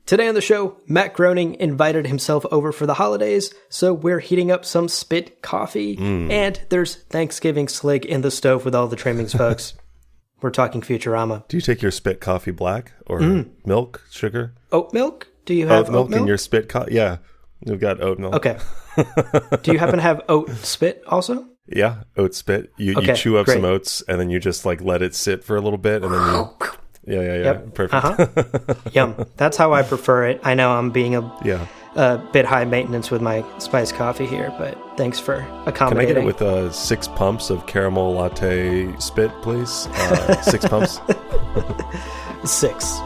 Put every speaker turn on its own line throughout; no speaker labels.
Today on the show, Matt Groening invited himself over for the holidays, so we're heating up some spit coffee, and there's Thanksgiving slig in the stove with all the trimmings, folks. We're talking Futurama.
Do you take your spit coffee black or milk, sugar?
Oat milk? Do you have
oat milk in your spit coffee? Yeah, we've got oat milk.
Okay. Do you happen to have oat spit also?
Yeah, oat spit. You chew up some oats and then you just like let it sit for a little bit and then you... Yeah.
Yep.
Perfect.
Yum. That's how I prefer it. I know I'm being a bit high maintenance with my spiced coffee here, but thanks for accommodating.
Can I get it with 6 pumps of caramel latte spit, please? 6 pumps?
6.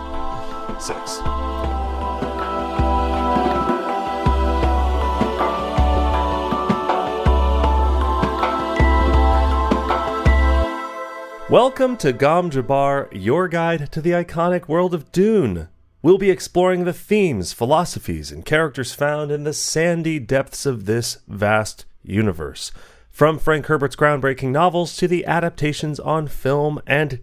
Welcome to Gom Jabbar, your guide to the iconic world of Dune. We'll be exploring the themes, philosophies, and characters found in the sandy depths of this vast universe. From Frank Herbert's groundbreaking novels to the adaptations on film and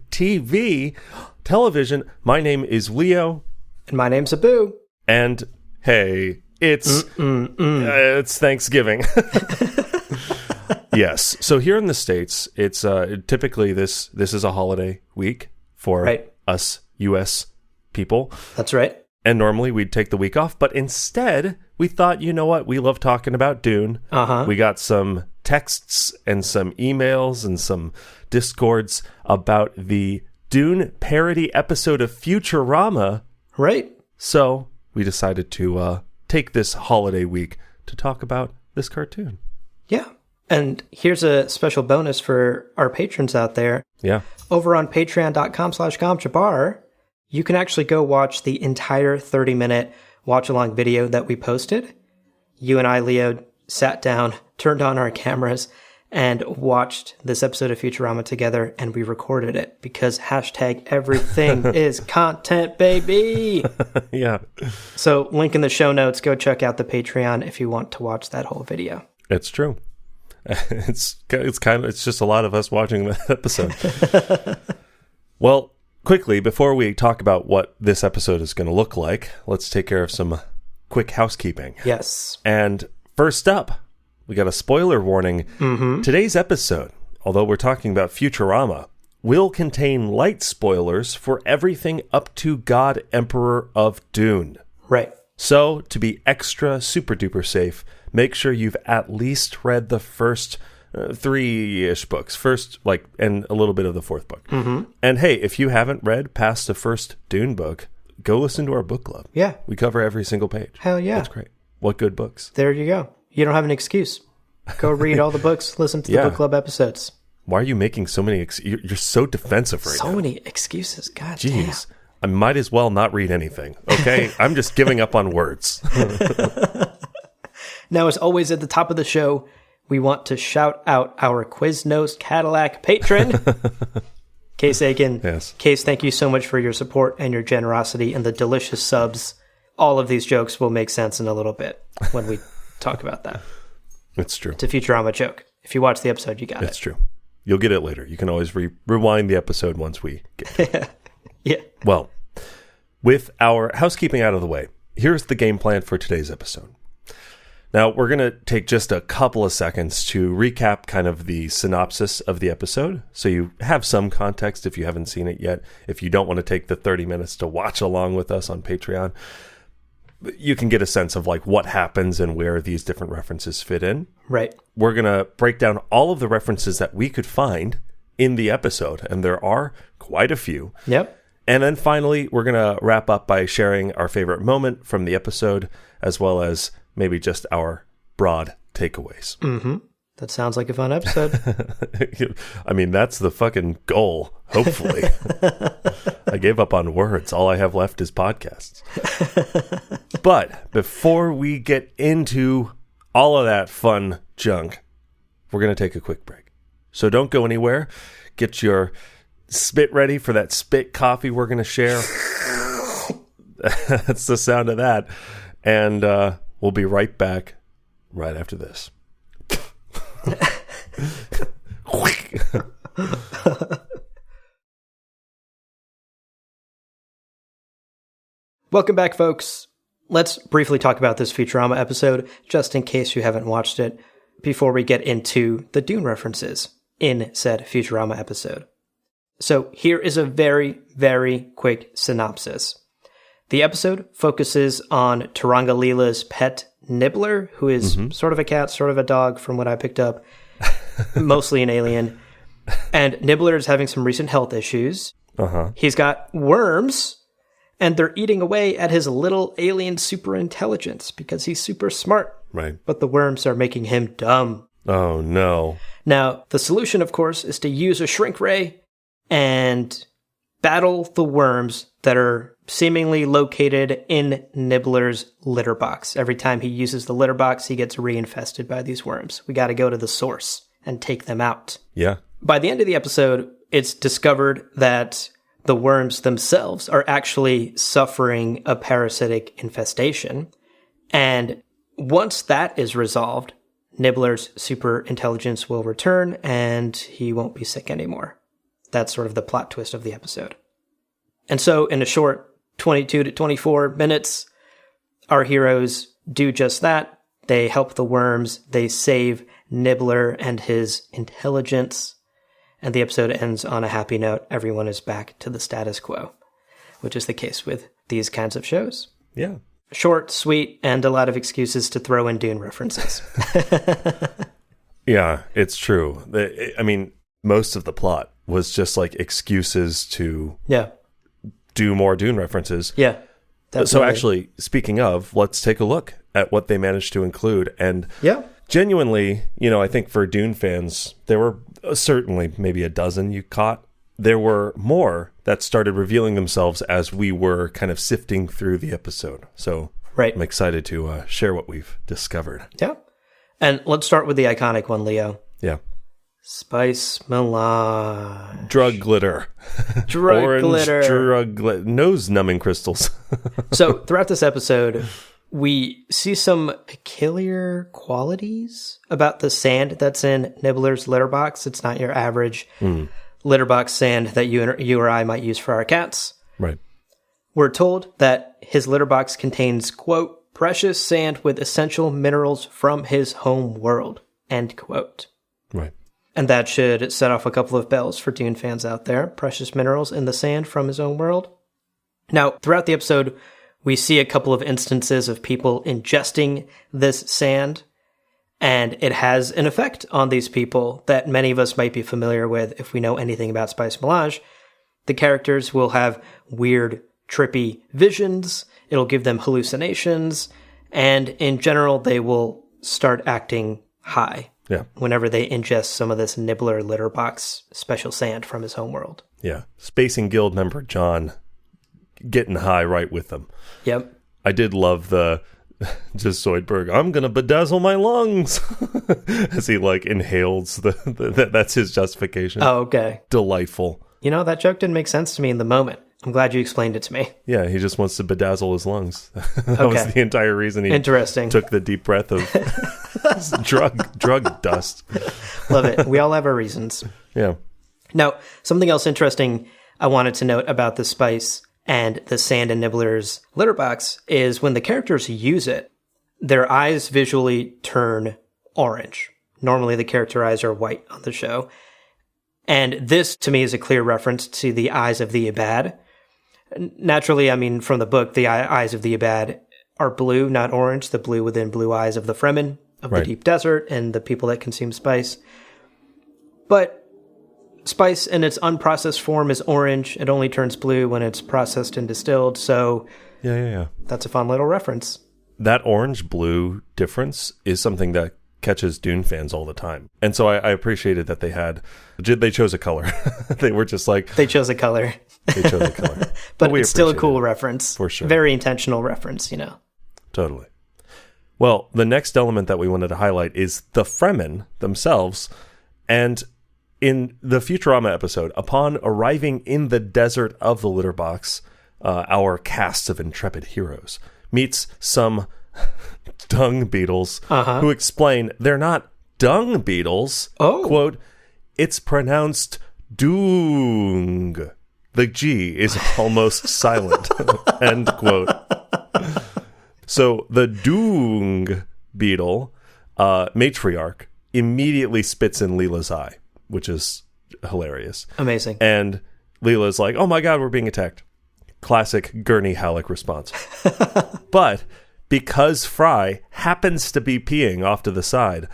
television, my name is Leo.
And my name's Abu.
And, hey, it's Thanksgiving. Yes. So here in the States, it's typically this is a holiday week for us U.S. people.
That's right.
And normally we'd take the week off, but instead we thought, you know what? We love talking about Dune. We got some texts and some emails and some discords about the Dune parody episode of Futurama.
Right.
So we decided to take this holiday week to talk about this cartoon.
Yeah. And here's a special bonus for our patrons out there.
Yeah.
Over on patreon.com/GomJabbar, you can actually go watch the entire 30-minute watch-along video that we posted. You and I, Leo, sat down, turned on our cameras, and watched this episode of Futurama together, and we recorded it because #everything is content, baby.
Yeah.
So link in the show notes. Go check out the Patreon if you want to watch that whole video.
It's true. It's just a lot of us watching the episode. Well, quickly, before we talk about what this episode is going to look like, let's take care of some quick housekeeping.
Yes.
And first up, we got a spoiler warning. Today's episode, although we're talking about Futurama, will contain light spoilers for everything up to God Emperor of Dune.
Right.
So, to be extra super duper safe, make sure you've at least read the first 3-ish books, and a little bit of the 4th book. And hey, if you haven't read past the first Dune book, go listen to our book club. Yeah. We cover every single page.
Hell yeah.
That's great. What good books.
There you go. You don't have an excuse. Go read all the books, listen to the book club episodes.
Why are you making so many you're so defensive right now.
So many excuses. God
Jeez. Damn. I might as well not read anything, okay? I'm just giving up on words.
Now, as always, at the top of the show, we want to shout out our Quiznos Cadillac patron, Case Aiken.
Yes.
Case, thank you so much for your support and your generosity and the delicious subs. All of these jokes will make sense in a little bit when we talk about that.
It's true.
It's a Futurama joke. If you watch the episode, you got it.
It's true. You'll get it later. You can always rewind the episode once we get to it.
Yeah.
Well, with our housekeeping out of the way, here's the game plan for today's episode. Now, we're going to take just a couple of seconds to recap kind of the synopsis of the episode, so you have some context if you haven't seen it yet. If you don't want to take the 30 minutes to watch along with us on Patreon, you can get a sense of like what happens and where these different references fit in.
Right.
We're going to break down all of the references that we could find in the episode, and there are quite a few.
Yep.
And then finally, we're going to wrap up by sharing our favorite moment from the episode, as well as maybe just our broad takeaways.
That sounds like a fun episode.
I mean, that's the fucking goal, hopefully. I gave up on words. All I have left is podcasts. But before we get into all of that fun junk, we're going to take a quick break. So don't go anywhere. Get your spit ready for that spit coffee we're going to share. That's the sound of that. And we'll be right back right after this.
Welcome back, folks. let's briefly talk about this Futurama episode, just in case you haven't watched it, before we get into the Dune references in said Futurama episode. So here is a very, very quick synopsis. The episode focuses on Turanga Leela's pet Nibbler, who is sort of a cat, sort of a dog from what I picked up, mostly an alien. And Nibbler is having some recent health issues. He's got worms, and they're eating away at his little alien super intelligence because he's super smart.
Right.
But the worms are making him dumb.
Oh, no.
Now, the solution, of course, is to use a shrink ray and battle the worms that are seemingly located in Nibbler's litter box. Every time he uses the litter box, he gets reinfested by these worms. We got to go to the source and take them out.
Yeah.
By the end of the episode, it's discovered that the worms themselves are actually suffering a parasitic infestation. And once that is resolved, Nibbler's super intelligence will return and he won't be sick anymore. That's sort of the plot twist of the episode. And so in a short 22 to 24 minutes, our heroes do just that. They help the worms. They save Nibbler and his intelligence. And the episode ends on a happy note. Everyone is back to the status quo, which is the case with these kinds of shows.
Yeah.
Short, sweet, and a lot of excuses to throw in Dune references.
Yeah, it's true. I mean, most of the plot was just like excuses to do more Dune references.
Yeah. Definitely.
So actually, speaking of, let's take a look at what they managed to include. And genuinely, I think for Dune fans, there were certainly maybe a dozen you caught. There were more that started revealing themselves as we were kind of sifting through the episode. So I'm excited to share what we've discovered.
Yeah. And let's start with the iconic one, Leo.
Yeah.
Spice melange.
Drug glitter.
Drug
Orange
glitter.
Drug glitter. Nose numbing crystals.
So throughout this episode, we see some peculiar qualities about the sand that's in Nibbler's litter box. It's not your average litter box sand that you or I might use for our cats.
Right.
We're told that his litter box contains, quote, precious sand with essential minerals from his home world, end quote.
Right.
And that should set off a couple of bells for Dune fans out there. Precious minerals in the sand from his own world. Now, throughout the episode, we see a couple of instances of people ingesting this sand, and it has an effect on these people that many of us might be familiar with if we know anything about Spice Melange. The characters will have weird, trippy visions. It'll give them hallucinations, and in general, they will start acting high.
Yeah.
Whenever they ingest some of this Nibbler litter box special sand from his homeworld.
Yeah. Spacing Guild member John getting high right with them.
Yep.
I did love the just Zoidberg, I'm going to bedazzle my lungs as he inhales that's his justification.
Oh, okay.
Delightful.
That joke didn't make sense to me in the moment. I'm glad you explained it to me.
Yeah, he just wants to bedazzle his lungs. That was the entire reason he took the deep breath of drug dust.
Love it. We all have our reasons.
Yeah.
Now, something else interesting I wanted to note about the spice and the sand in Nibbler's litter box is when the characters use it, their eyes visually turn orange. Normally the character eyes are white on the show. And this, to me, is a clear reference to the eyes of the Abad. Naturally, I mean, from the book, the eyes of the Abad are blue, not orange. The blue within blue eyes of the Fremen, of the deep desert, and the people that consume spice. But spice in its unprocessed form is orange. It only turns blue when it's processed and distilled. So
yeah.
That's a fun little reference.
That orange-blue difference is something that catches Dune fans all the time. And so I appreciated that they chose a color. They were just like...
They chose a color.
They chose a color.
But it's still a cool reference.
For sure.
Very intentional reference,
Totally. Well, the next element that we wanted to highlight is the Fremen themselves. And in the Futurama episode, upon arriving in the desert of the litter box, our cast of intrepid heroes meets some dung beetles who explain they're not dung beetles.
Oh.
Quote, it's pronounced Dung. The G is almost silent. End quote. So the Dune beetle matriarch immediately spits in Leela's eye, which is hilarious.
Amazing.
And Leela's like, oh my God, we're being attacked. Classic Gurney Halleck response. But because Fry happens to be peeing off to the side,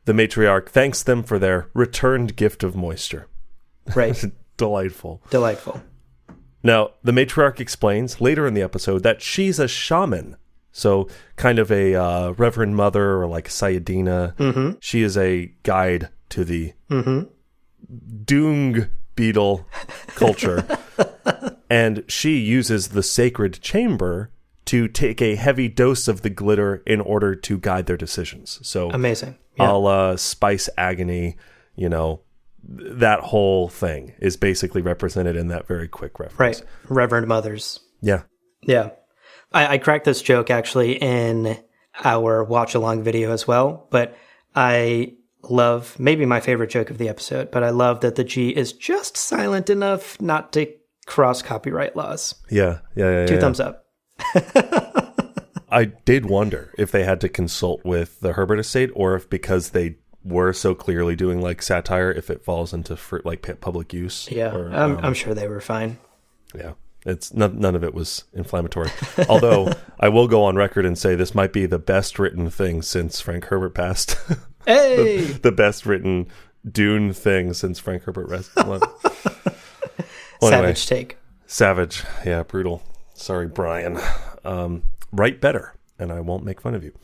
the matriarch thanks them for their returned gift of moisture.
Right.
Delightful. Now, the matriarch explains later in the episode that she's a shaman. So kind of a Reverend Mother or like Sayadina.
Mm-hmm.
She is a guide to the Dung beetle culture. And she uses the sacred chamber to take a heavy dose of the glitter in order to guide their decisions. So
amazing. Yeah.
A la Spice Agony, you know, that whole thing is basically represented in that very quick reference.
Right. Reverend Mothers.
Yeah.
Yeah. I cracked this joke actually in our watch along video as well, but I love, maybe my favorite joke of the episode, but I love that the G is just silent enough not to cross copyright laws.
Yeah.
Two thumbs up.
I did wonder if they had to consult with the Herbert estate or if because they were so clearly doing like satire, if it falls into like public use.
Yeah,
or,
I'm sure they were fine.
Yeah. It's none of it was inflammatory. Although I will go on record and say this might be the best written thing since Frank Herbert passed.
Hey,
the best written Dune thing since Frank Herbert left. Well,
savage take.
Savage, yeah, brutal. Sorry, Brian. Write better, and I won't make fun of you.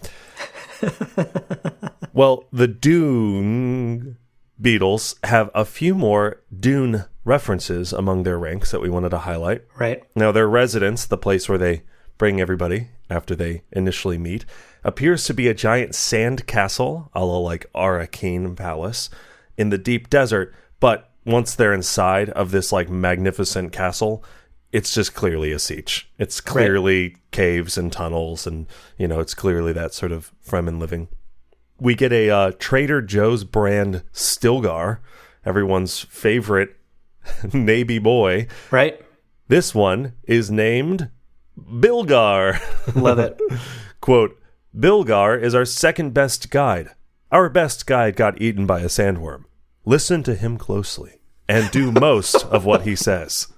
Well, the Dune Beatles have a few more Dune references among their ranks that we wanted to highlight.
Right.
Now, their residence, the place where they bring everybody after they initially meet, appears to be a giant sand castle, a la like Arrakeen Palace, in the deep desert. But once they're inside of this like magnificent castle, it's just clearly a siege. It's clearly caves and tunnels, and you know, it's clearly that sort of Fremen living. We get a Trader Joe's brand Stilgar, everyone's favorite Navy boy.
Right.
This one is named Bilgar.
Love it.
Quote, Bilgar is our second best guide. Our best guide got eaten by a sandworm. Listen to him closely and do most of what he says.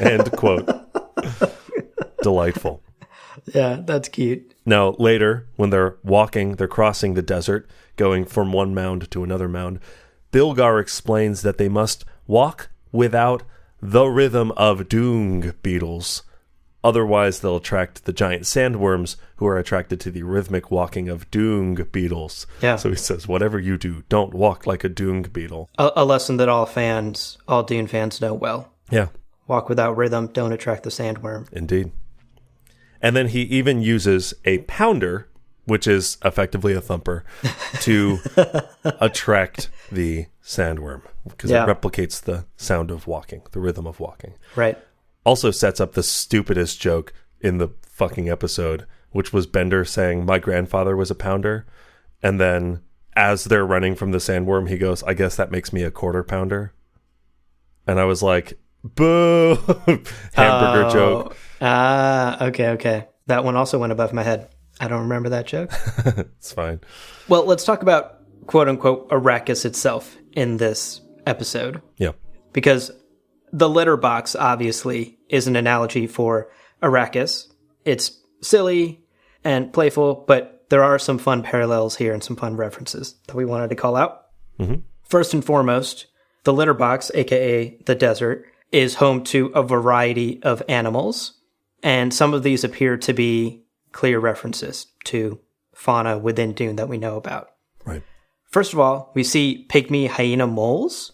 End quote. Delightful.
Yeah, that's cute.
Now, later, when they're crossing the desert, going from one mound to another mound, Bilgar explains that they must walk without the rhythm of dung beetles. Otherwise, they'll attract the giant sandworms who are attracted to the rhythmic walking of dung beetles.
Yeah.
So he says, whatever you do, don't walk like a dung beetle.
A lesson that all Dune fans know well.
Yeah.
Walk without rhythm, don't attract the sandworm.
Indeed. And then he even uses a pounder, which is effectively a thumper, to attract the sandworm because it replicates the sound of walking, the rhythm of walking.
Right.
Also sets up the stupidest joke in the fucking episode, which was Bender saying, my grandfather was a pounder. And then as they're running from the sandworm, he goes, I guess that makes me a quarter pounder. And I was like, boo! Hamburger joke.
Okay. That one also went above my head. I don't remember that joke.
It's fine.
Well, let's talk about quote-unquote Arrakis itself in this episode.
Yeah.
Because the litter box, obviously, is an analogy for Arrakis. It's silly and playful, but there are some fun parallels here and some fun references that we wanted to call out.
Mm-hmm.
First and foremost, the litter box, aka the desert, is home to a variety of animals, and some of these appear to be clear references to fauna within Dune that we know about.
Right.
First of all, we see pygmy hyena moles,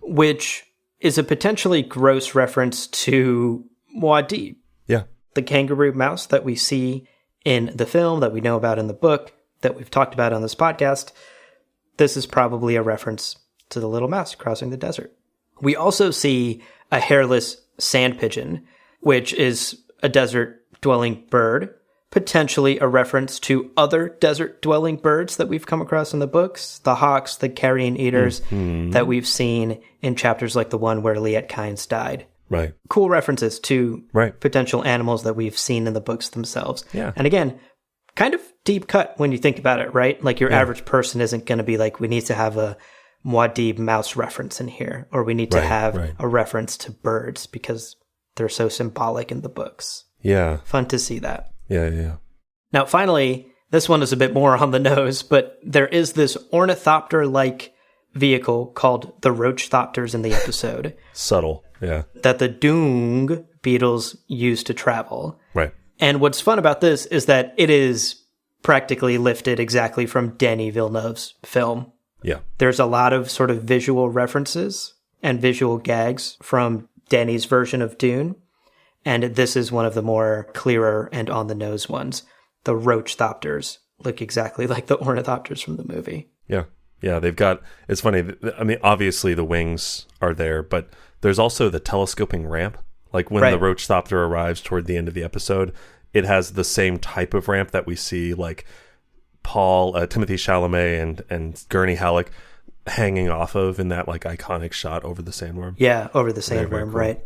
which is a potentially gross reference to Muad'Dib.
Yeah.
The kangaroo mouse that we see in the film, that we know about in the book, that we've talked about on this podcast. This is probably a reference to the little mouse crossing the desert. We also see a hairless sand pigeon, which is a desert-dwelling bird, potentially a reference to other desert-dwelling birds that we've come across in the books, the hawks, the carrion eaters that we've seen in chapters like the one where Liet Kynes died.
Right.
Cool references to
Right.
potential animals that we've seen in the books themselves.
Yeah.
And again, kind of deep cut when you think about it, right? Like your
Yeah.
average person isn't going to be like, we need to have a Muad'Dib mouse reference in here, or we need to have a reference to birds because they're so symbolic in the books.
Yeah.
Fun to see that.
Yeah.
Now, finally, this one is a bit more on the nose, but there is this ornithopter-like vehicle called the Roachthopters in the episode.
Subtle. Yeah.
That the Dune beetles use to travel.
Right.
And what's fun about this is that it is practically lifted exactly from Denis Villeneuve's film.
Yeah.
There's a lot of sort of visual references and visual gags from Denis' version of Dune. And this is one of the more clearer and on-the-nose ones. The Roachthopters look exactly like the ornithopters from the movie.
Yeah. Yeah, they've got, it's funny, I mean, obviously the wings are there, but there's also the telescoping ramp. Like when the Roachthopter arrives toward the end of the episode, it has the same type of ramp that we see like Timothy Chalamet and Gurney Halleck hanging off of in that like iconic shot over the sandworm.
Yeah, over the
Very, very
sandworm,
cool.
right.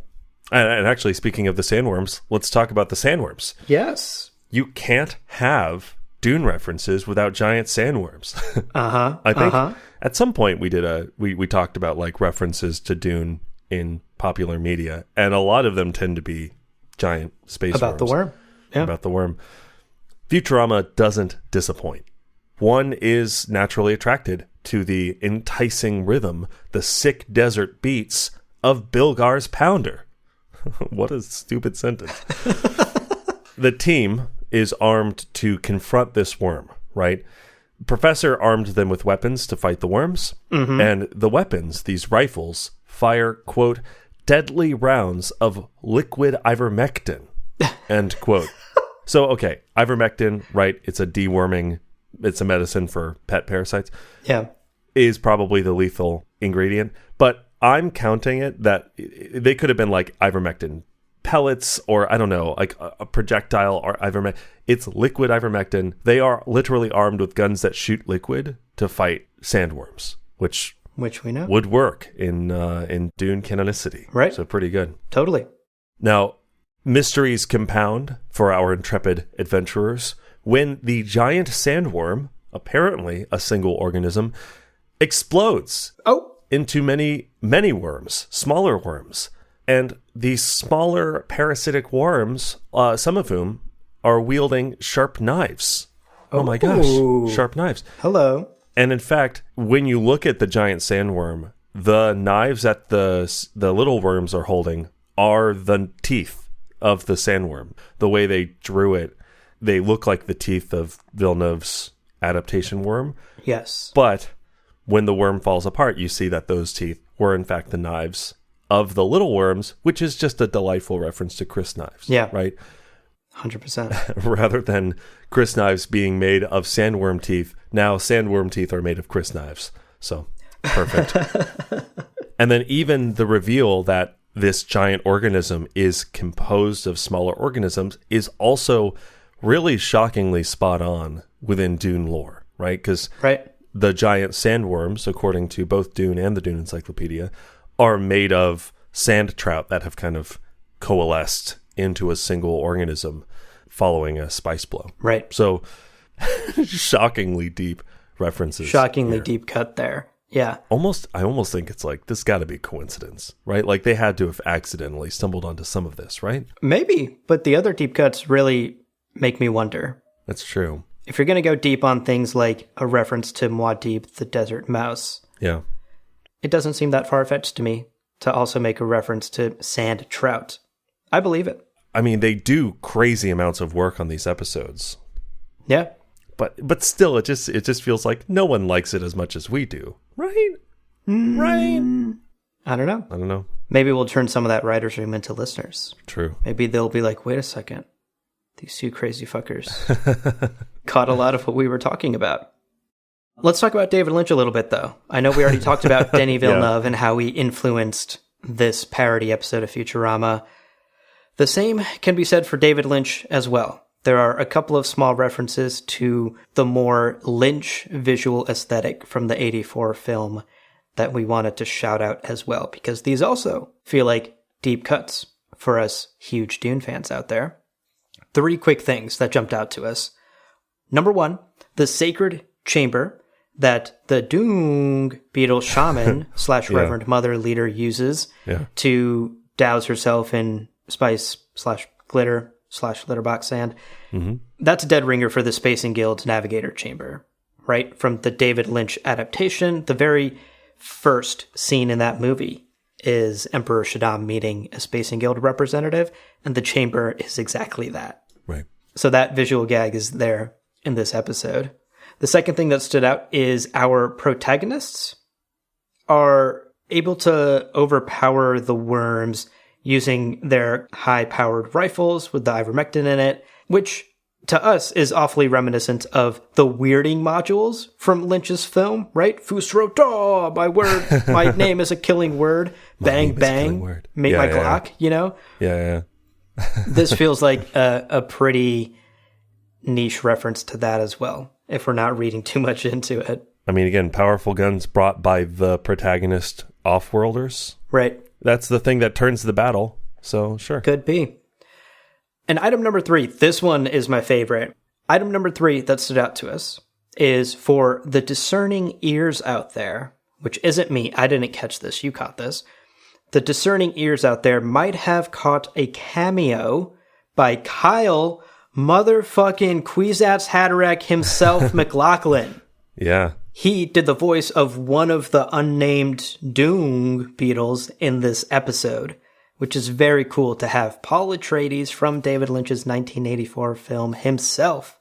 And actually, speaking of the sandworms, let's talk about the sandworms.
Yes.
You can't have Dune references without giant sandworms. I think at some point we talked about like references to Dune in popular media, and a lot of them tend to be giant space
About
worms.
the worm. Yeah.
About the worm. Futurama doesn't disappoint. One is naturally attracted to the enticing rhythm, the sick desert beats of Bilgar's Pounder. What a stupid sentence. The team is armed to confront this worm, right? Professor armed them with weapons to fight the worms, and the weapons, these rifles, fire, quote, deadly rounds of liquid ivermectin, end quote. So, okay, ivermectin, right, it's a medicine for pet parasites.
Yeah.
Is probably the lethal ingredient, but I'm counting it that they could have been like ivermectin pellets, or I don't know, like a projectile or ivermectin. It's liquid ivermectin. They are literally armed with guns that shoot liquid to fight sandworms, which
we know
would work in Dune canonicity.
Right.
So pretty good.
Totally.
Now, mysteries compound for our intrepid adventurers when the giant sandworm, apparently a single organism, explodes into many, many worms, smaller worms. And these smaller parasitic worms, some of whom are wielding sharp knives. Oh my gosh, sharp knives.
Hello.
And in fact, when you look at the giant sandworm, the knives that the little worms are holding are the teeth of the sandworm. The way they drew it, they look like the teeth of Villeneuve's adaptation worm.
Yes.
But when the worm falls apart, you see that those teeth were in fact the knives of the little worms, which is just a delightful reference to Chris knives.
Yeah.
Right?
100%.
Rather than Chris knives being made of sandworm teeth, now sandworm teeth are made of Chris knives. So, perfect. And then even the reveal that this giant organism is composed of smaller organisms is also really shockingly spot on within Dune lore, right? Because the giant sandworms, according to both Dune and the Dune Encyclopedia, are made of sand trout that have kind of coalesced into a single organism following a spice blow.
Right.
So, shockingly deep references.
Shockingly
here.
deep cut there. Yeah.
I almost think it's like, this got to be coincidence, right? Like they had to have accidentally stumbled onto some of this, right?
Maybe, but the other deep cuts really make me wonder.
That's true.
If you're going to go deep on things like a reference to Muad'Dib, the desert mouse,
Yeah.
it doesn't seem that far-fetched to me to also make a reference to sand trout. I believe it.
I mean, they do crazy amounts of work on these episodes.
Yeah.
But still, it just feels like no one likes it as much as we do. Right? Right?
I don't know.
I don't know.
Maybe we'll turn some of that writer's room into listeners.
True.
Maybe they'll be like, wait a second. These two crazy fuckers caught a lot of what we were talking about. Let's talk about David Lynch a little bit, though. I know we already talked about Denis Villeneuve and how he influenced this parody episode of Futurama. The same can be said for David Lynch as well. There are a couple of small references to the more Lynch visual aesthetic from the 84 film that we wanted to shout out as well, because these also feel like deep cuts for us huge Dune fans out there. 3 quick things that jumped out to us. Number 1, the sacred chamber that the Dung beetle shaman / Reverend Mother leader uses to douse herself in spice / glitter / litterbox sand. Mm-hmm. That's a dead ringer for the Spacing Guild's Navigator Chamber, right? From the David Lynch adaptation, the very first scene in that movie is Emperor Shaddam meeting a Spacing Guild representative, and the chamber is exactly that.
Right.
So that visual gag is there in this episode. The second thing that stood out is our protagonists are able to overpower the worms using their high-powered rifles with the ivermectin in it, which to us is awfully reminiscent of the weirding modules from Lynch's film, right? Fusrota, my name is a killing word. Bang, bang, make my Glock, you know?
Yeah.
This feels like a pretty niche reference to that as well, if we're not reading too much into it.
I mean, again, powerful guns brought by the protagonist off-worlders.
Right.
That's the thing that turns the battle, so sure.
Could be. And item number 3, this one is my favorite. Item number 3 that stood out to us is for the discerning ears out there, which isn't me. I didn't catch this. You caught this. The discerning ears out there might have caught a cameo by Kyle motherfucking Kwisatz Haderach himself, McLin.
Yeah.
He did the voice of one of the unnamed Dung beetles in this episode, which is very cool to have Paul Atreides from David Lynch's 1984 film himself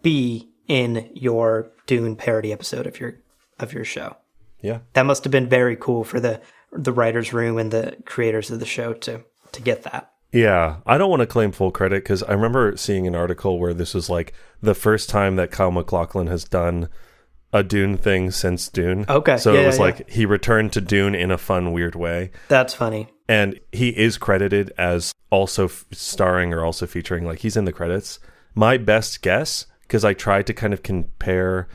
be in your Dune parody episode of your show.
Yeah.
That must have been very cool for the writer's room and the creators of the show to get that.
Yeah. I don't want to claim full credit because I remember seeing an article where this was like the first time that Kyle MacLachlan has done a Dune thing since Dune.
Okay.
So it was like he returned to Dune in a fun, weird way.
That's funny.
And he is credited as also starring or also featuring, like he's in the credits. My best guess, because I tried to kind of compare,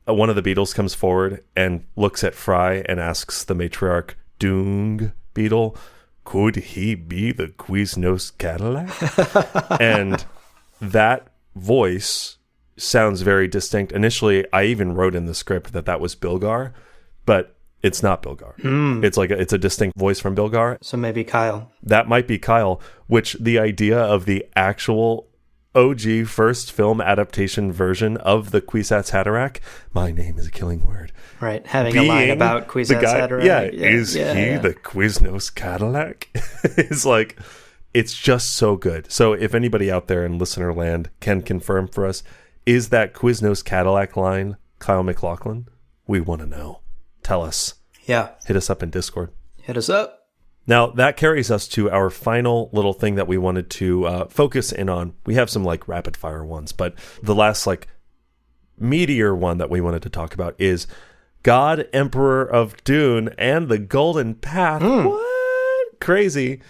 one of the Beatles comes forward and looks at Fry and asks the matriarch, Dung Beetle, could he be the Quiznos Cadillac? And that voice sounds very distinct. Initially, I even wrote in the script that was Bilgar, but it's not Bilgar. It's a distinct voice from Bilgar.
So maybe Kyle.
That might be Kyle, which the idea of the actual OG first film adaptation version of the Kwisatz Haderach, my name is a killing word.
Right, having a line about Kwisatz Haderach.
Is he the Quiznos Cadillac? It's like, it's just so good. So if anybody out there in listener land can confirm for us, is that Quiznos Cadillac line Kyle MacLachlan? We want to know. Tell us.
Yeah.
Hit us up in Discord.
Hit us up.
Now, that carries us to our final little thing that we wanted to focus in on. We have some like rapid fire ones, but the last like meteor one that we wanted to talk about is God Emperor of Dune and the Golden Path. What? Crazy.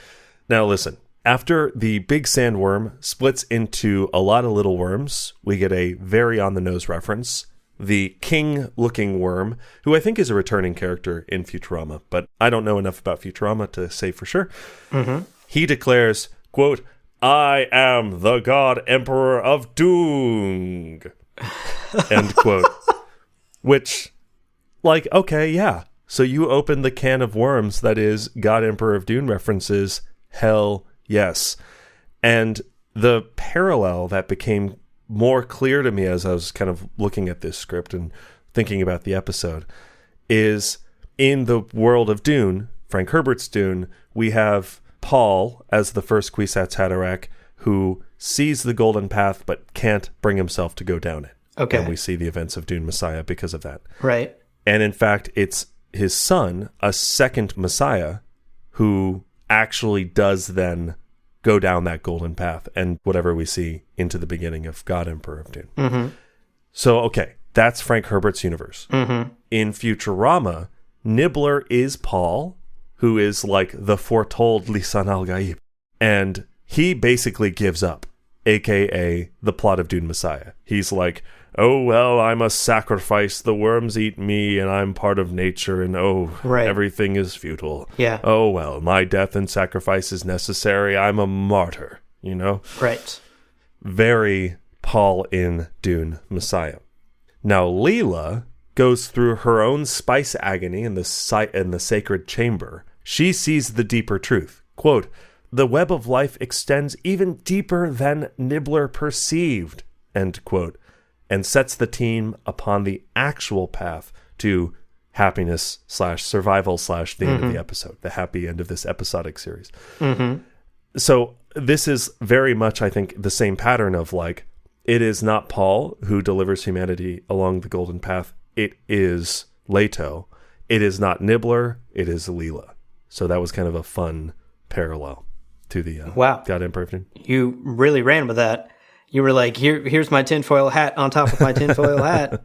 Now, listen. After the big sandworm splits into a lot of little worms, we get a very on-the-nose reference. The king-looking worm, who I think is a returning character in Futurama, but I don't know enough about Futurama to say for sure. Mm-hmm. He declares, quote, I am the God Emperor of Dune, end quote. Which, like, okay, yeah. So you open the can of worms that is God Emperor of Dune references, hell yes. And the parallel that became more clear to me as I was kind of looking at this script and thinking about the episode is in the world of Dune, Frank Herbert's Dune, we have Paul as the first Kwisatz Haderach who sees the Golden Path but can't bring himself to go down it.
Okay.
And we see the events of Dune Messiah because of that.
Right.
And in fact, it's his son, a second Messiah, who actually does then go down that golden path and whatever we see into the beginning of God Emperor of Dune. Mm-hmm. So, okay, that's Frank Herbert's universe. Mm-hmm. In Futurama, Nibbler is Paul, who is like the foretold Lisan al-Gaib. And he basically gives up aka the plot of Dune Messiah. He's like, oh, well, I'm a sacrifice. The worms eat me, and I'm part of nature, and everything is futile.
Yeah.
Oh, well, my death and sacrifice is necessary. I'm a martyr, you know?
Right.
Very Paul in Dune Messiah. Now, Leela goes through her own spice agony in the sacred chamber. She sees the deeper truth. Quote, the web of life extends even deeper than Nibbler perceived, end quote, and sets the team upon the actual path to happiness / survival / the end of the episode, the happy end of this episodic series. So this is very much, I think, the same pattern of like, it is not Paul who delivers humanity along the golden path. It is Leto. It is not Nibbler. It is Leela. So that was kind of a fun parallel to the God Emperor of Dune.
You really ran with that. You were like, here's my tinfoil hat on top of my tinfoil hat.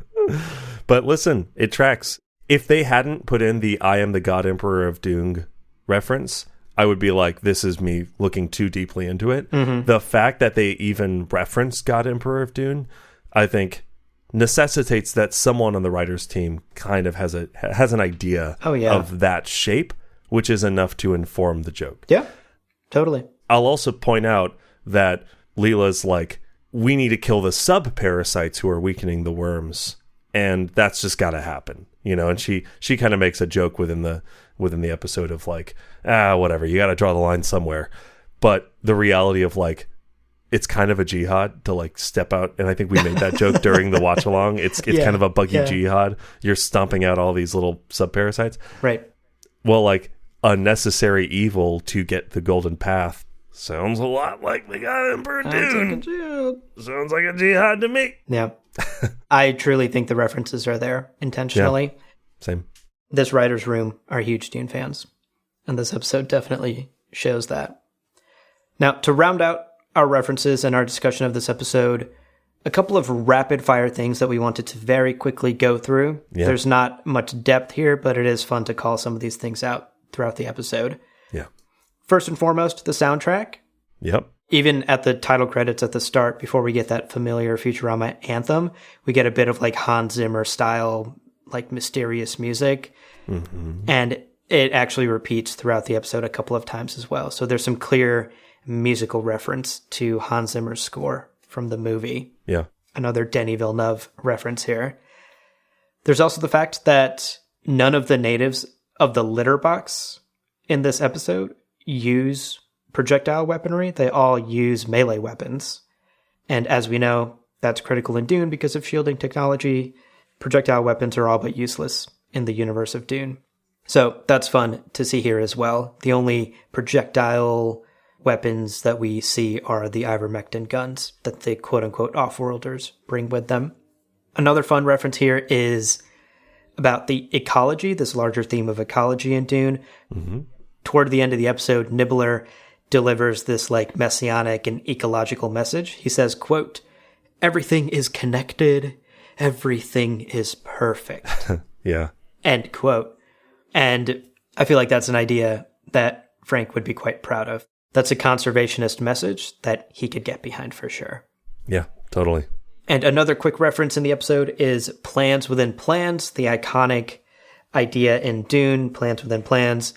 But listen, it tracks. If they hadn't put in the I am the God Emperor of Dune reference, I would be like, this is me looking too deeply into it. The fact that they even reference God Emperor of Dune, I think, necessitates that someone on the writers' team kind of has an idea of that shape, which is enough to inform the joke.
Yeah, totally.
I'll also point out that Leela's like, we need to kill the sub-parasites who are weakening the worms, and that's just got to happen, you know. And she kind of makes a joke within the episode of like, whatever, you got to draw the line somewhere. But the reality of like, it's kind of a jihad to like step out, and I think we made that joke during the watch along. It's kind of a buggy jihad. You're stomping out all these little sub-parasites,
right?
Well, like a necessary evil to get the golden path. Sounds a lot like the God Emperor Dune. Sounds like a jihad to me.
Yeah. I truly think the references are there intentionally.
Yeah. Same.
This writer's room are huge Dune fans, and this episode definitely shows that. Now, to round out our references and our discussion of this episode, a couple of rapid-fire things that we wanted to very quickly go through. Yeah. There's not much depth here, but it is fun to call some of these things out throughout the episode.
Yeah.
First and foremost, the soundtrack.
Yep.
Even at the title credits at the start, before we get that familiar Futurama anthem, we get a bit of like Hans Zimmer style, like mysterious music. And it actually repeats throughout the episode a couple of times as well. So there's some clear musical reference to Hans Zimmer's score from the movie.
Yeah.
Another Denis Villeneuve reference here. There's also the fact that none of the natives of the litter box in this episode use projectile weaponry. They all use melee weapons. And as we know, that's critical in Dune because of shielding technology. Projectile weapons are all but useless in the universe of Dune. So that's fun to see here as well. The only projectile weapons that we see are the ivermectin guns that the quote-unquote off-worlders bring with them. Another fun reference here is about the ecology, this larger theme of ecology in Dune. Toward the end of the episode, Nibbler delivers this like messianic and ecological message. He says, quote, everything is connected, everything is perfect.
Yeah.
End quote. And I feel like that's an idea that Frank would be quite proud of. That's a conservationist message that he could get behind for sure.
Yeah, totally.
And another quick reference in the episode is plans within plans, the iconic idea in Dune, plans within plans.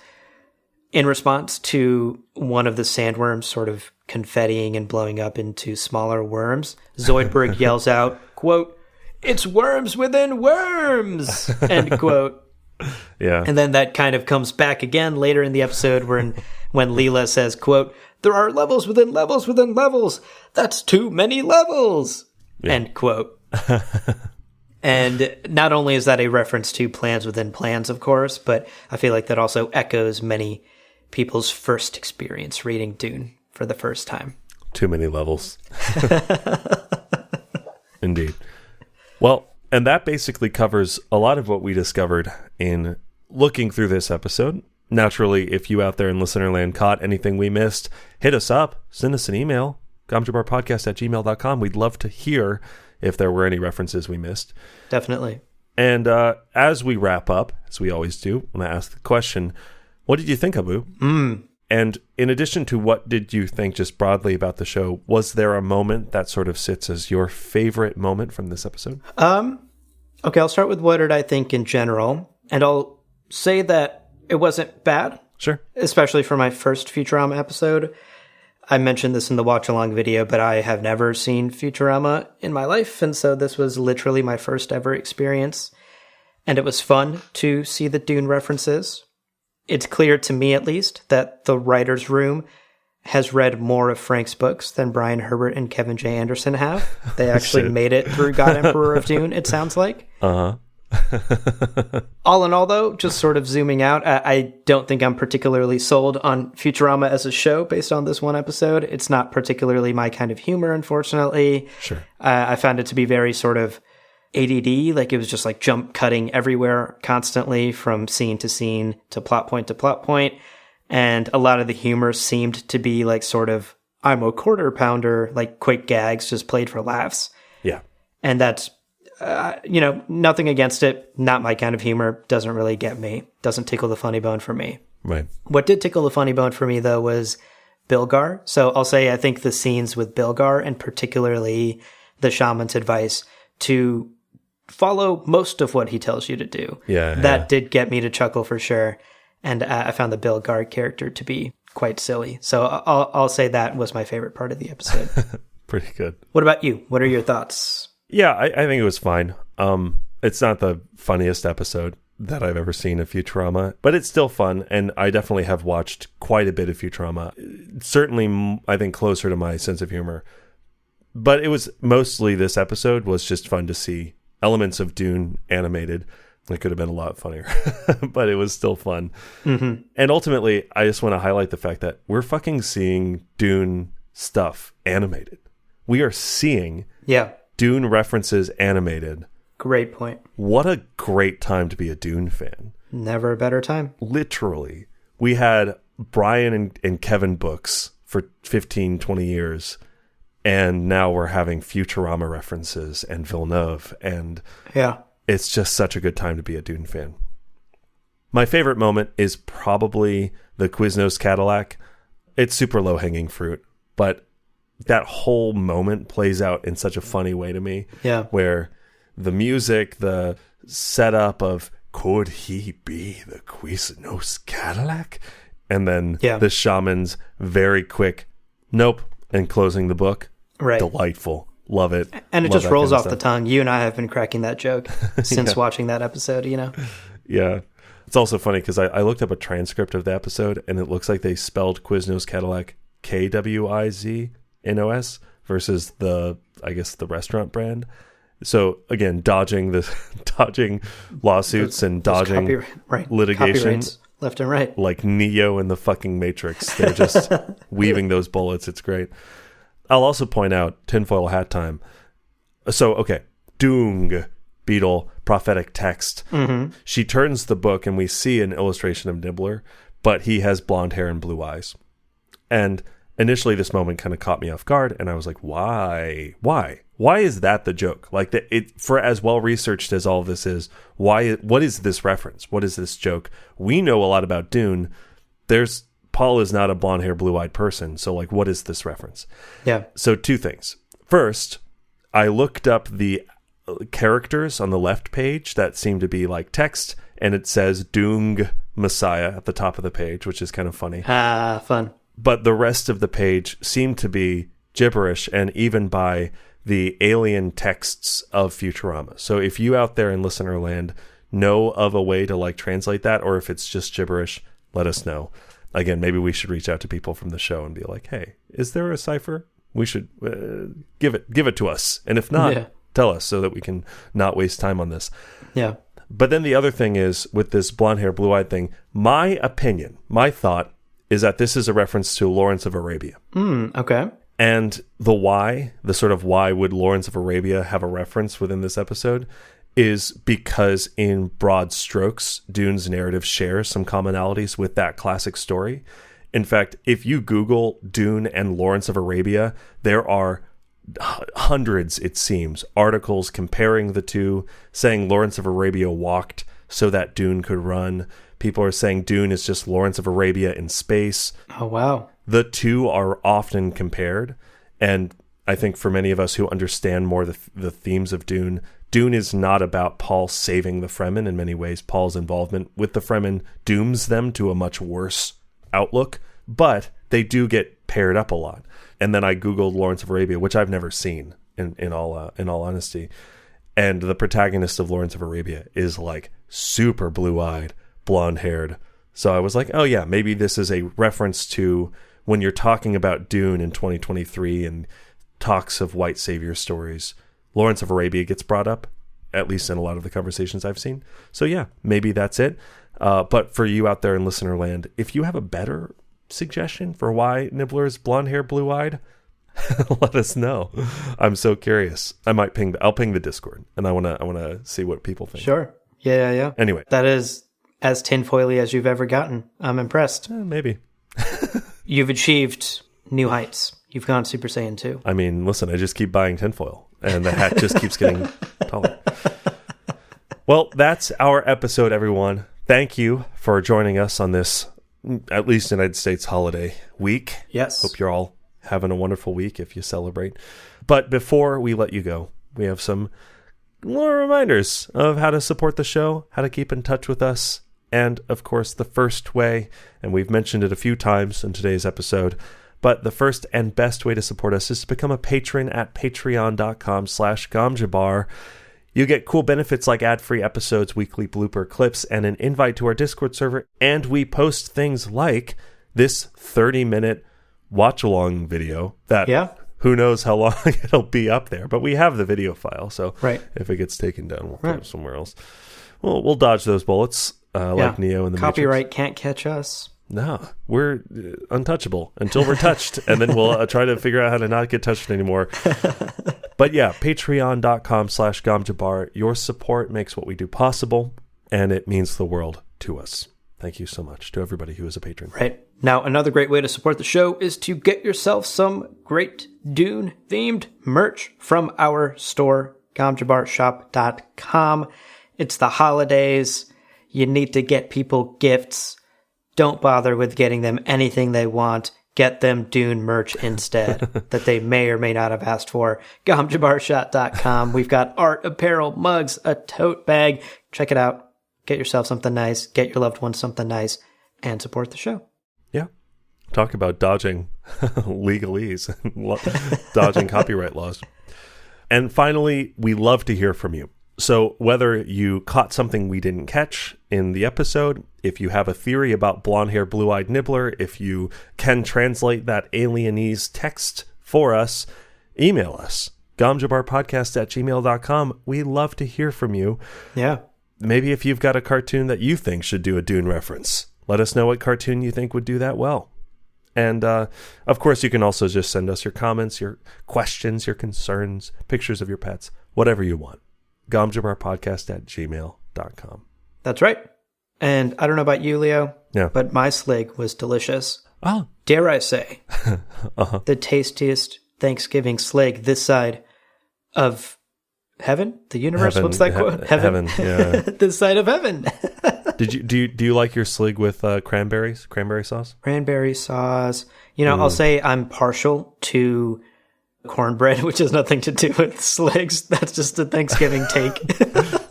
In response to one of the sandworms sort of confettiing and blowing up into smaller worms, Zoidberg yells out, quote, it's worms within worms, end quote.
Yeah.
And then that kind of comes back again later in the episode when Leela says, quote, there are levels within levels within levels. That's too many levels, end quote. And not only is that a reference to plans within plans, of course, but I feel like that also echoes many people's first experience reading Dune for the first time.
Too many levels. Indeed. Well, and that basically covers a lot of what we discovered in looking through this episode. Naturally, if you out there in listener land caught anything we missed, hit us up, send us an email, gomjabarpodcast@gmail.com. We'd love to hear if there were any references we missed.
Definitely.
And as we wrap up, as we always do, when I ask the question, what did you think, Abu? And in addition to what did you think just broadly about the show, was there a moment that sort of sits as your favorite moment from this episode?
Okay, I'll start with what did I think in general, and I'll say that it wasn't bad.
Sure.
Especially for my first Futurama episode. I mentioned this in the watch-along video, but I have never seen Futurama in my life, and so this was literally my first ever experience. And it was fun to see the Dune references. It's clear to me, at least, that the writer's room has read more of Frank's books than Brian Herbert and Kevin J. Anderson have. They actually made it through God Emperor of Dune, it sounds like.
Uh-huh.
All in all, though, just sort of zooming out, I don't think I'm particularly sold on Futurama as a show based on this one episode. It's not particularly my kind of humor, unfortunately.
Sure.
I found it to be very sort of ADD, like it was just like jump cutting everywhere constantly from scene to plot point to plot point. And a lot of the humor seemed to be like sort of, I'm a quarter pounder, like quick gags just played for laughs.
Yeah.
And that's, nothing against it. Not my kind of humor. Doesn't really get me. Doesn't tickle the funny bone for me.
Right.
What did tickle the funny bone for me, though, was Bilgar. So I'll say I think the scenes with Bilgar, and particularly the shaman's advice to follow most of what he tells you to do. That did get me to chuckle for sure. And I found the Bilgar character to be quite silly. So I'll say that was my favorite part of the episode.
Pretty good.
What about you? What are your thoughts?
Yeah, I think it was fine. It's not the funniest episode that I've ever seen of Futurama, but it's still fun, and I definitely have watched quite a bit of Futurama. Certainly, I think, closer to my sense of humor. But it was mostly, this episode was just fun to see elements of Dune animated. It could have been a lot funnier, but it was still fun. Mm-hmm. And ultimately, I just want to highlight the fact that we're fucking seeing Dune stuff animated. We are seeing Dune references animated.
Great point.
What a great time to be a Dune fan.
Never a better time.
Literally. We had Brian and Kevin books for 15, 20 years, and now we're having Futurama references and Villeneuve, and it's just such a good time to be a Dune fan. My favorite moment is probably the Quiznos Cadillac. It's super low-hanging fruit, but that whole moment plays out in such a funny way to me. Yeah. Where the music, the setup of, could he be the Quiznos Cadillac? And then the shaman's very quick, nope, and closing the book. Right. Delightful. Love it.
And it just rolls off the tongue. You and I have been cracking that joke since watching that episode,
Yeah. It's also funny because I looked up a transcript of the episode, and it looks like they spelled Quiznos Cadillac Kwiznos versus the restaurant brand. So again, dodging lawsuits and dodging litigation
left and right,
like Neo in the fucking Matrix. They're just weaving those bullets. It's great. I'll also point out tinfoil hat time. So okay, Dung Beetle prophetic text. Mm-hmm. She turns the book, and we see an illustration of Nibbler, but he has blonde hair and blue eyes. And initially, this moment kind of caught me off guard, and I was like, "Why? Why is that the joke? Like, for as well researched as all of this is, why? What is this reference? What is this joke? We know a lot about Dune. Paul is not a blonde hair, blue eyed person. So, like, what is this reference? Yeah. So, two things. First, I looked up the characters on the left page that seem to be like text, and it says Dung Messiah at the top of the page, which is kind of funny.
Fun.
But the rest of the page seemed to be gibberish, and even by the alien texts of Futurama. So if you out there in listener land know of a way to like translate that, or if it's just gibberish, let us know. Again, maybe we should reach out to people from the show and be like, hey, is there a cipher? We should give it to us. And if not, tell us so that we can not waste time on this. Yeah. But then the other thing is, with this blonde hair, blue eyed thing, my opinion, my thought is that this is a reference to Lawrence of Arabia.
Okay.
And the sort of why would Lawrence of Arabia have a reference within this episode is because in broad strokes, Dune's narrative shares some commonalities with that classic story. In fact, if you Google Dune and Lawrence of Arabia, there are hundreds, it seems, articles comparing the two, saying Lawrence of Arabia walked so that Dune could run. People are saying Dune is just Lawrence of Arabia in space.
Oh, wow.
The two are often compared. And I think for many of us who understand more the themes of Dune, Dune is not about Paul saving the Fremen. In many ways, Paul's involvement with the Fremen dooms them to a much worse outlook. But they do get paired up a lot. And then I Googled Lawrence of Arabia, which I've never seen, in all honesty. And the protagonist of Lawrence of Arabia is like super blue-eyed, blonde-haired. So I was like, oh yeah, maybe this is a reference to when you're talking about Dune in 2023 and talks of white savior stories. Lawrence of Arabia gets brought up, at least in a lot of the conversations I've seen. So yeah, maybe that's it. But for you out there in listener land, if you have a better suggestion for why Nibbler is blonde hair, blue eyed, let us know. I'm so curious. I'll ping the Discord, and I wanna see what people think.
Sure. Yeah.
Anyway,
that is as tinfoily as you've ever gotten. I'm impressed.
Maybe.
You've achieved new heights. You've gone Super Saiyan 2.
I mean, listen, I just keep buying tinfoil, and the hat just keeps getting taller. Well, that's our episode, everyone. Thank you for joining us on this, at least United States holiday week.
Yes.
Hope you're all having a wonderful week if you celebrate. But before we let you go, we have some more reminders of how to support the show, how to keep in touch with us, and, of course, the first way, and we've mentioned it a few times in today's episode, but the first and best way to support us is to become a patron at patreon.com/gamjabar. You get cool benefits like ad-free episodes, weekly blooper clips, and an invite to our Discord server, and we post things like this 30-minute watch-along video that who knows how long it'll be up there, but we have the video file, so if it gets taken down, we'll put it somewhere else. We'll dodge those bullets. Like Neo in the
Copyright
Matrix.
Can't catch us.
No, we're untouchable until we're touched, and then we'll try to figure out how to not get touched anymore. But yeah, patreon.com/gamjabar. Your support makes what we do possible, and it means the world to us. Thank you so much to everybody who is a patron.
Right. Now, another great way to support the show is to get yourself some great Dune-themed merch from our store, gamjabarshop.com. It's the holidays. You need to get people gifts. Don't bother with getting them anything they want. Get them Dune merch instead that they may or may not have asked for. gamjabarshop.com. We've got art, apparel, mugs, a tote bag. Check it out. Get yourself something nice. Get your loved ones something nice. And support the show.
Yeah. Talk about dodging legalese, dodging copyright laws. And finally, we love to hear from you. So whether you caught something we didn't catch in the episode, if you have a theory about blonde hair, blue-eyed Nibbler, if you can translate that alienese text for us, email us, gamjabarpodcast@gmail.com. We love to hear from you.
Yeah.
Maybe if you've got a cartoon that you think should do a Dune reference, let us know what cartoon you think would do that well. And, of course, you can also just send us your comments, your questions, your concerns, pictures of your pets, whatever you want. gamjabarpodcast@gmail.com.
That's right. And I don't know about you, Leo, but my slig was delicious.
Oh.
Dare I say, the tastiest Thanksgiving slig this side of heaven? The universe?
Heaven,
what's that quote? Heaven.
Yeah.
This side of heaven.
Do you like your slig with cranberry sauce?
Cranberry sauce. You know, I'll say I'm partial to cornbread, which has nothing to do with sligs. That's just a Thanksgiving take.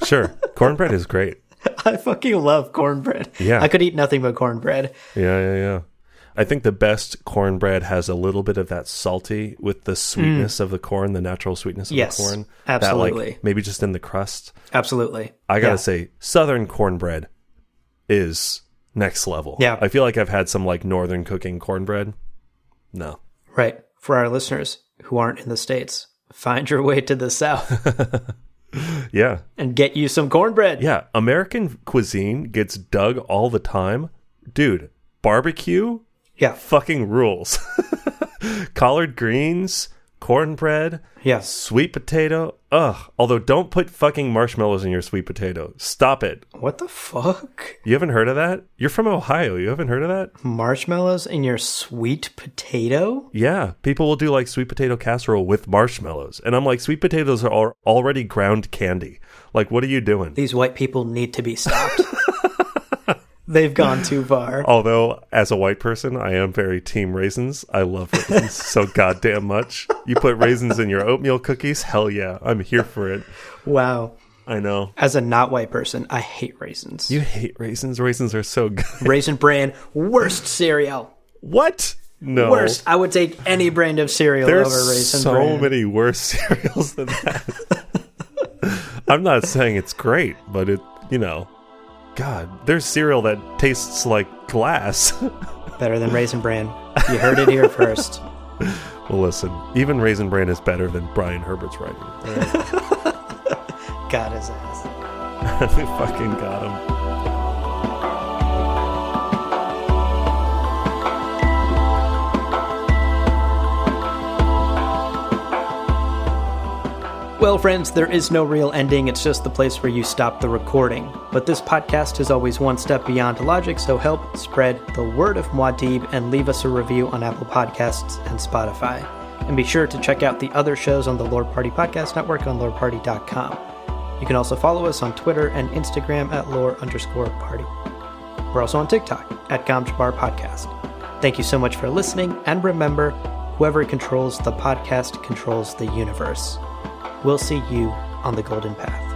Sure. Cornbread is great.
I fucking love cornbread.
Yeah.
I could eat nothing but cornbread.
Yeah. I think the best cornbread has a little bit of that salty with the sweetness of the corn, the natural sweetness of the corn.
Absolutely.
That, like, maybe just in the crust.
Absolutely.
I gotta say, Southern cornbread is next level.
Yeah.
I feel like I've had some like Northern cooking cornbread. No.
Right. For our listeners who aren't in the States, find your way to the South.
Yeah.
And get you some cornbread.
Yeah. American cuisine gets dug all the time. Dude, barbecue?
Yeah.
Fucking rules. Collard greens, cornbread, sweet potato. Ugh. Although don't put fucking marshmallows in your sweet potato. Stop it.
What the fuck?
You haven't heard of that? You're from Ohio. You haven't heard of that?
Marshmallows in your sweet potato?
Yeah. People will do like sweet potato casserole with marshmallows. And I'm like, sweet potatoes are already ground candy. Like, what are you doing?
These white people need to be stopped. They've gone too far.
Although, as a white person, I am very team raisins. I love raisins so goddamn much. You put raisins in your oatmeal cookies? Hell yeah. I'm here for it.
Wow.
I know.
As a not white person, I hate raisins.
You hate raisins? Raisins are so good.
Raisin Bran, worst cereal.
What? No.
Worst. I would take any brand of cereal over Raisin Bran.
There's so many worse cereals than that. I'm not saying it's great, but it, God, there's cereal that tastes like glass.
Better than Raisin Bran. You heard it here first.
Well, listen, even Raisin Bran is better than Brian Herbert's writing. All right?
Got his ass.
They fucking got him.
Well, friends, there is no real ending. It's just the place where you stop the recording. But this podcast is always one step beyond logic, so help spread the word of Muad'Dib and leave us a review on Apple Podcasts and Spotify. And be sure to check out the other shows on the Lord Party Podcast Network on lordparty.com. You can also follow us on Twitter and Instagram at lore_party. We're also on TikTok at Gamjabar Podcast. Thank you so much for listening, and remember, whoever controls the podcast controls the universe. We'll see you on the golden path.